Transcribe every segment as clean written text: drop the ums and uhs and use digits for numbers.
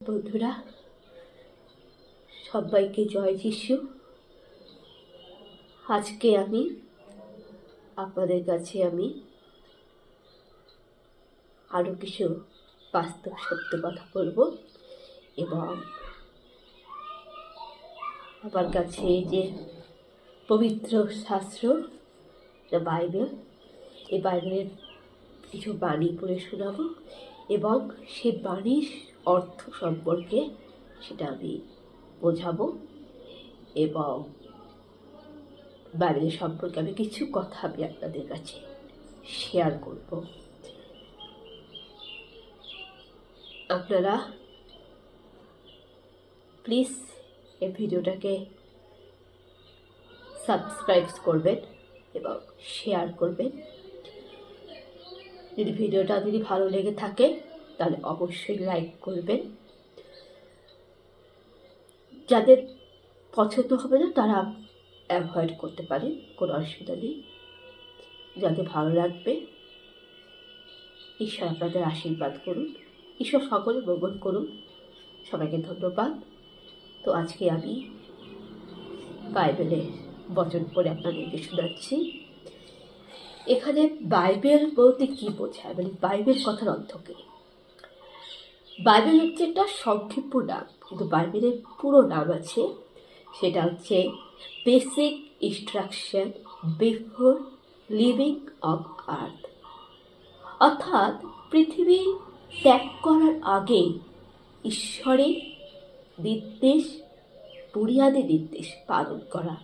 বন্ধুরা, সবাইকে জয় যিশু। আজকে আমি আপনাদের কাছে আরো কিছু বাস্তব সত্য কথা বলবো এবং আমার কাছে যে পবিত্র শাস্ত্র বাইবেল, এই বাইবেলের কিছু বাণী পড়ে শোনাবো এবং সেই বাণীর অর্থ সম্পর্কে সেটা আমি বোঝাবো এবং বাইবেলের সম্পর্কে আমি কিছু কথা আমি আপনাদের কাছে শেয়ার করব। আপনারা প্লিজ এই ভিডিওটাকে সাবস্ক্রাইব করবেন এবং শেয়ার করবেন। যদি ভিডিওটা ভালো লেগে থাকে তাহলে অবশ্যই লাইক করবেন। যাদের পছন্দ হবে না তারা অ্যাভয়েড করতে পারেন, কোনো অসুবিধা নেই। যাদের ভালো লাগবে, ঈশ্বর আপনাদের আশীর্বাদ করুন, ঈশ্বর সকলে মঙ্গল করুন। সবাইকে ধন্যবাদ। তো আজকে আমি বাইবেলের বচন পড়ে আপনাদেরকে শোনাচ্ছি। এখানে বাইবেল বলতে কি বোঝায়, মানে বাইবেল কথার অর্থ কি? বাইবেল হচ্ছে একটা সংক্ষিপ্ত নাম, কিন্তু বাইবেলের পুরো নাম আছে, সেটা হচ্ছে basic instruction before living on earth. অর্থাৎ পৃথিবী ত্যাগ করার আগে ঈশ্বরের নির্দেশ, বুনিয়াদি নির্দেশ পালন করা।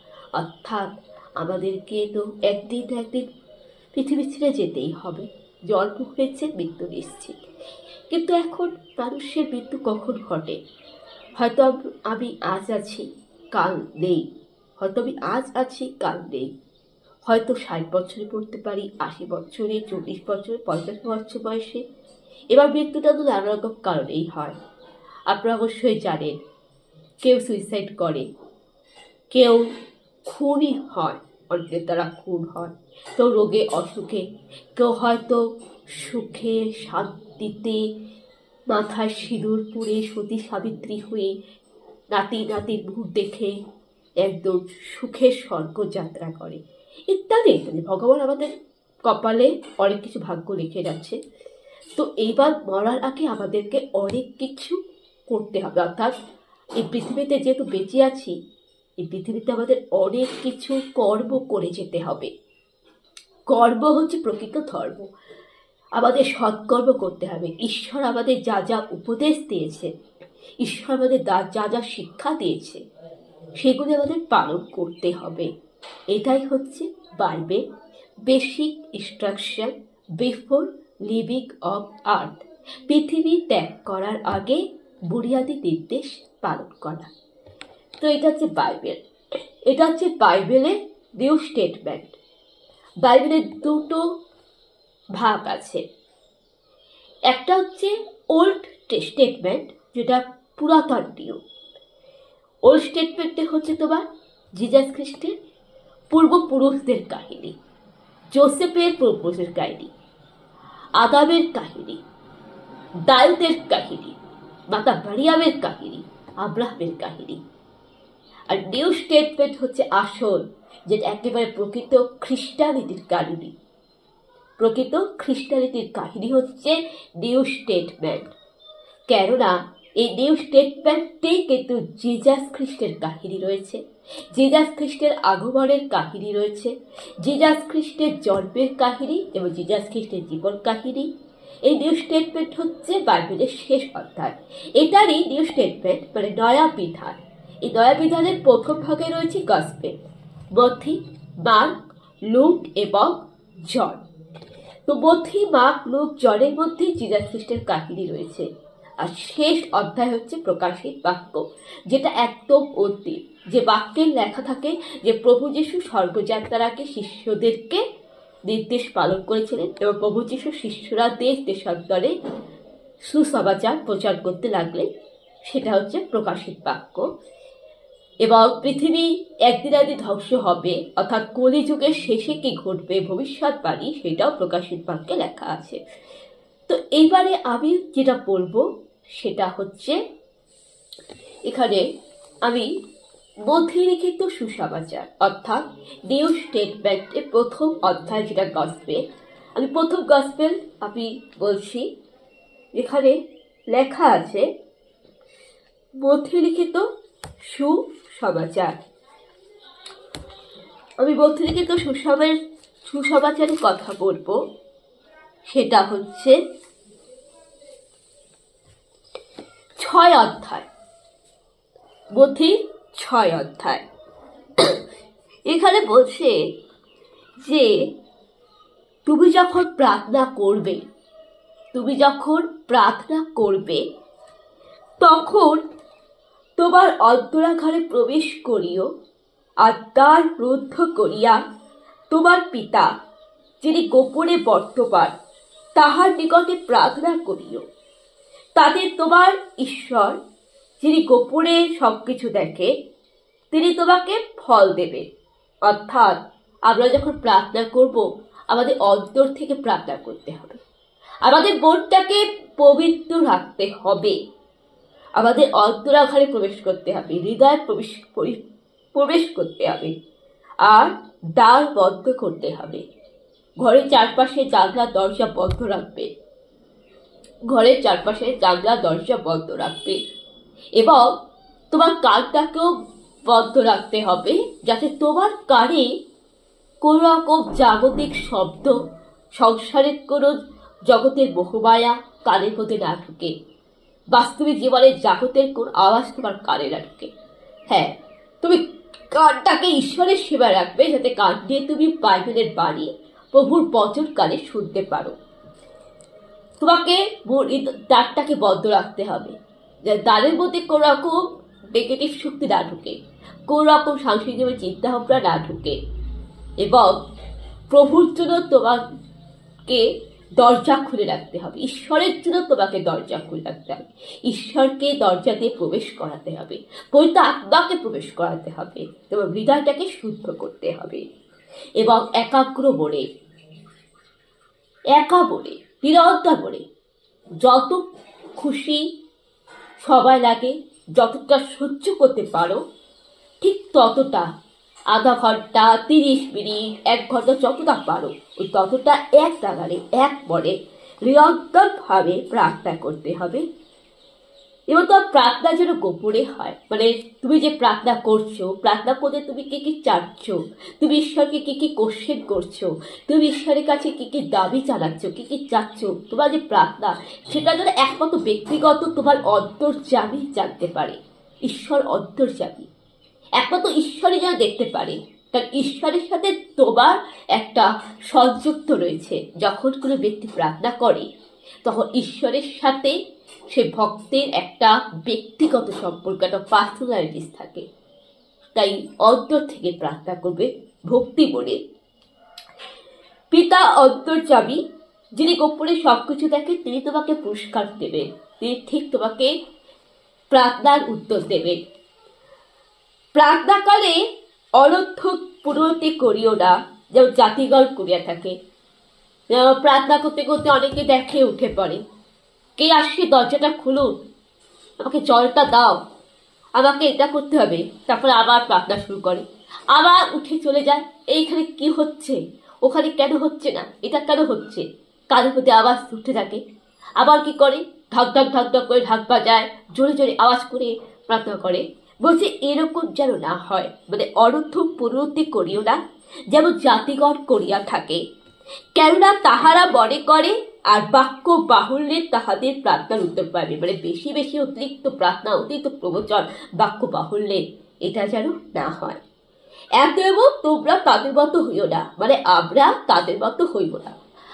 অর্থাৎ আমাদেরকে তো একদিন পৃথিবী ছেড়ে যেতেই হবে। জন্ম হয়েছে, মৃত্যু নিশ্চিত। কিন্তু এখন মানুষের মৃত্যু কখন ঘটে? হয়তো আমি আজ আছি, কাল নেই। হয়তো আমি আজ আছি, কাল নেই। হয়তো 60 বছরে পড়তে পারি, 80 বছরে, 40 বছরে, 50 বছর বয়সে। এবার মৃত্যুটা তো নানা রকম কারণেই হয়। আপনারা অবশ্যই জানেন, কেউ সুইসাইড করে, কেউ খুনই হয়, অনেকের দ্বারা খুন হয়, কেউ রোগে অসুখে, কেউ হয়তো সুখে শান্তিতে মাথায় সিঁদুর পরে সতী সাবিত্রী হয়ে নাতির মুখ দেখে একদম সুখের স্বর্গযাত্রা করে, ইত্যাদি ইত্যাদি। ভগবান আমাদের কপালে অনেক কিছু ভাগ্য লিখে যাচ্ছে। তো এইবার মরার আগে আমাদেরকে অনেক কিছু করতে হবে। অর্থাৎ এই পৃথিবীতে যেহেতু বেঁচে আছি, এই পৃথিবীতে আমাদের অনেক কিছু কর্ম করে যেতে হবে। কর্ম হচ্ছে প্রকৃত ধর্ম। আমাদের সৎকর্ম করতে হবে। ঈশ্বর আমাদের যা যা উপদেশ দিয়েছে, ঈশ্বর আমাদের যা যা শিক্ষা দিয়েছে, সেগুলি আমাদের পালন করতে হবে। এটাই হচ্ছে Bible basic instruction before living on earth. পৃথিবী ত্যাগ করার আগে বুনিয়াদি নির্দেশ পালন করা। তো এটা হচ্ছে বাইবেল। এটা হচ্ছে বাইবেলের নিউ স্টেটমেন্ট। বাইবেলের দুটো ভাগ আছে। একটা হচ্ছে ওল্ড স্টেটমেন্ট, যেটা পুরাতন নিয়ম। ওল্ড স্টেটমেন্টে হচ্ছে তোমার জিজাস খ্রিস্টের পূর্বপুরুষদের কাহিনী, জোসেফের পূর্বপুরুষের কাহিনী, আদামের কাহিনী, দাউদের কাহিনী, মাতা মারিয়ামের কাহিনী, আব্রাহামের কাহিনী। আর নিউ স্টেটমেন্ট হচ্ছে আসল, যেটা একেবারে প্রকৃত খ্রিস্টানিটির কাহিনী। প্রকৃত খ্রিস্টানিটির কাহিনী হচ্ছে নিউ স্টেটমেন্ট। কেননা এই নিউ স্টেটমেন্টেই কিন্তু জিজাস খ্রিস্টের কাহিনী রয়েছে, জিজাস খ্রিস্টের আগমনের কাহিনী রয়েছে, জিজাস খ্রিস্টের জন্মের কাহিনী এবং জিজাস খ্রিস্টের জীবন কাহিনী। এই নিউ স্টেটমেন্ট হচ্ছে বাইবেলের শেষ অধ্যায়। এটারই নিউ স্টেটমেন্ট, মানে নয়া বিধান। এই নয়া বিধানের প্রথম ভাগে রয়েছে গসপেল, মথি, মার্ক, লুক এবং জন। তো মথি, মার্ক, লুক, জনের মধ্যে জিজাস খ্রিস্টের কাহিনী রয়েছে। আর শেষ অধ্যায় হচ্ছে প্রকাশিত বাক্য, যেটা একদম অন্তিম, যে বাক্যের লেখা থাকে যে প্রভু যীশু স্বর্গযাত্রার আগে শিষ্যদেরকে নির্দেশ পালন করেছিলেন এবং প্রভু যীশু শিষ্যরা দেশ দেশান্তরে সুসমাচার প্রচার করতে লাগলেন। সেটা হচ্ছে প্রকাশিত বাক্য। এবং পৃথিবী একদিন ধ্বংস হবে, অর্থাৎ কলিযুগের শেষে কি ঘটবে ভবিষ্যৎবাণী, সেটাও প্রকাশিত বাক্যে লেখা আছে। তো এইবারে আমি যেটা বলবো সেটা হচ্ছে এখানে আমি মধ্যে লিখিত সুসমাচার অর্থাৎ নিউ স্টেটমেন্টের প্রথম অধ্যায়, যেটা গসপেল, আমি প্রথম গসপেল আমি বলছি। এখানে লেখা আছে মধ্যে লিখিত সুসমাচার। আমি মধ্যে লিখিত সুসমাচারের কথা বলবো, সেটা হচ্ছে 6 অধ্যায়, মধ্যে 6 অধ্যায়। এখানে বলছে যে তুমি যখন প্রার্থনা করবে তখন তোমার অন্তরাগারে প্রবেশ করিও, আর দ্বার রুদ্ধ করিয়া তোমার পিতা যিনি গোপনে বর্তমান তাহার নিকটে প্রার্থনা করিও। তাতে তোমার ঈশ্বর যিনি গোপনে সবকিছু দেখে তিনি তোমাকে ফল দেবে। অর্থাৎ আমরা যখন প্রার্থনা করব আমাদের অন্তর থেকে প্রার্থনা করতে হবে, আমাদের মনটাকে পবিত্র রাখতে হবে, আমাদের অন্তরাগারে প্রবেশ করতে হবে, হৃদয়ে প্রবেশ করতে হবে, আর দ্বার বন্ধ করতে হবে। ঘরের চারপাশে জানলা দরজা বন্ধ রাখবে, এবং তোমার কানটাকেও বন্ধ রাখতে হবে, যাতে তোমার কানে কোন রকম জাগতিক শব্দ, সংসারের কোন জগতের মোহমায়া কানের মধ্যে না ঢুকে, বাস্তবিক জীবনের জগতের কোন আওয়াজ তোমার কানে না ঢুকে। হ্যাঁ, তুমি কানটাকে ঈশ্বরের সেবা রাখবে, যাতে কান দিয়ে তুমি বাইবেলের বাণী, প্রভুর বচন কানে শুনতে পারো। তোমাকে দ্বারটাকে বন্ধ রাখতে হবে, দ্বারের মধ্যে কোন রকম নেগেটিভ শক্তি না ঢুকে, কোন রকম সাংস্কৃতিক চিন্তা ভাবনা না ঢুকে, এবং প্রভুর জন্য তোমাকে দরজা খুলে রাখতে হবে, ঈশ্বরের জন্য তোমাকে দরজা খুলে রাখতে হবে, ঈশ্বরকে দরজা দিয়ে প্রবেশ করাতে হবে, পবিত্র আত্মাকে প্রবেশ করাতে হবে, তোমার হৃদয়টাকে শুদ্ধ করতে হবে, এবং একাগ্র মনে, নিরন্তর মনে, যত খুশি সময় লাগে, যতটা সহ্য করতে পারো ঠিক ততটা, আধা ঘন্টা, 30 মিনিট, 1 ঘন্টা, যতটা পারো ওই ততটা এক নাগারে এক মনে নিরন্তর ভাবে প্রার্থনা করতে হবে। এবং তোমার প্রার্থনা যেন গোপনে হয়, মানে তুমি যে প্রার্থনা করছো, প্রার্থনা করতে তুমি কি কি চাচ্ছ, তুমি ঈশ্বরকে কি কি কোশ্চেন করছো, তুমি ঈশ্বরের কাছে কি কি দাবি জানাচ্ছ, কি কি চাচ্ছ, তোমার যে প্রার্থনা সেটা যেন একমাত্র ব্যক্তিগত তোমার অন্তর্যামী জানতে পারে, ঈশ্বর অন্তর্যামী, একমাত্র ঈশ্বরই যেন দেখতে পারে। কারণ ঈশ্বরের সাথে তোমার একটা সংযুক্ত রয়েছে। যখন কোনো ব্যক্তি প্রার্থনা করে তখন ঈশ্বরের সাথে সে ভক্তের একটা ব্যক্তিগত সম্পর্ক, একটা পার্সোনালিটিস থাকে। তাই অন্তর থেকে প্রার্থনা করবে ভক্তি বলে। পিতা অন্তর্যামী যিনি গোপনে সবকিছু দেখে, তিনি তোমাকে পুরস্কার দেবেন, তিনি ঠিক তোমাকে প্রার্থনার উত্তর দেবেন। প্রার্থনাকালে অনর্থক পুনরতি করিও না, যেমন জাতিগণ করিয়া থাকে। প্রার্থনা করতে করতে অনেকে দেখে উঠে পড়ে, কে আসছে, দরজাটা খুলুন, আমাকে জলটা দাও, আমাকে এটা করতে হবে, তারপরে আবার প্রার্থনা শুরু করে, আবার উঠে চলে যায়। এইখানে কি হচ্ছে, ওখানে কেন হচ্ছে না, এটা কেন হচ্ছে, কানের মধ্যে আওয়াজ উঠে থাকে। আবার কি করে, ঢক ঢক ঢক ঢক করে ঢাক বাজায়, জোরে জোরে আওয়াজ করে প্রার্থনা করে। বলছে এরকম যেন না হয়, মানে অনর্থক পুনরুক্তি করিও না, যেমন জাতিগণ করিয়া থাকে। কেননা তাহারা মনে করে আর বাক্য বাহুল্যে তাহাদের প্রার্থনার উত্তর পাবে, মানে বেশি বেশি অতিরিক্ত প্রার্থনা, অতিরিক্ত প্রবচন, বাক্য বাহুল্যে, এটা যেন না হয়। এতএব তোমরা তাদের মতো হইও না, মানে আমরা তাদের মতো হইব না।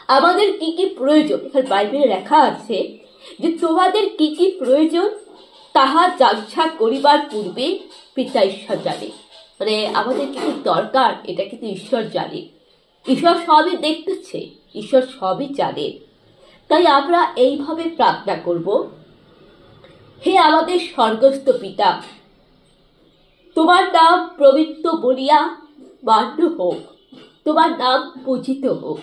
আমাদের কি কি প্রয়োজন, এখানে বাইবেলে লেখা আছে যে তোমাদের কি কি প্রয়োজন তাহা যাচ্ছা করিবার পূর্বে পিতা ঈশ্বর জানে, মানে আমাদের কি কি দরকার এটা কিন্তু ঈশ্বর জানে। ঈশ্বর সবই দেখতেছে, ঈশ্বর সবই জানে। তাই আমরা এইভাবে প্রার্থনা করব, হে আমাদের স্বর্গস্থ পিতা, তোমার নাম পবিত্র বলিয়া মান্য হোক, তোমার নাম পূজিত হোক,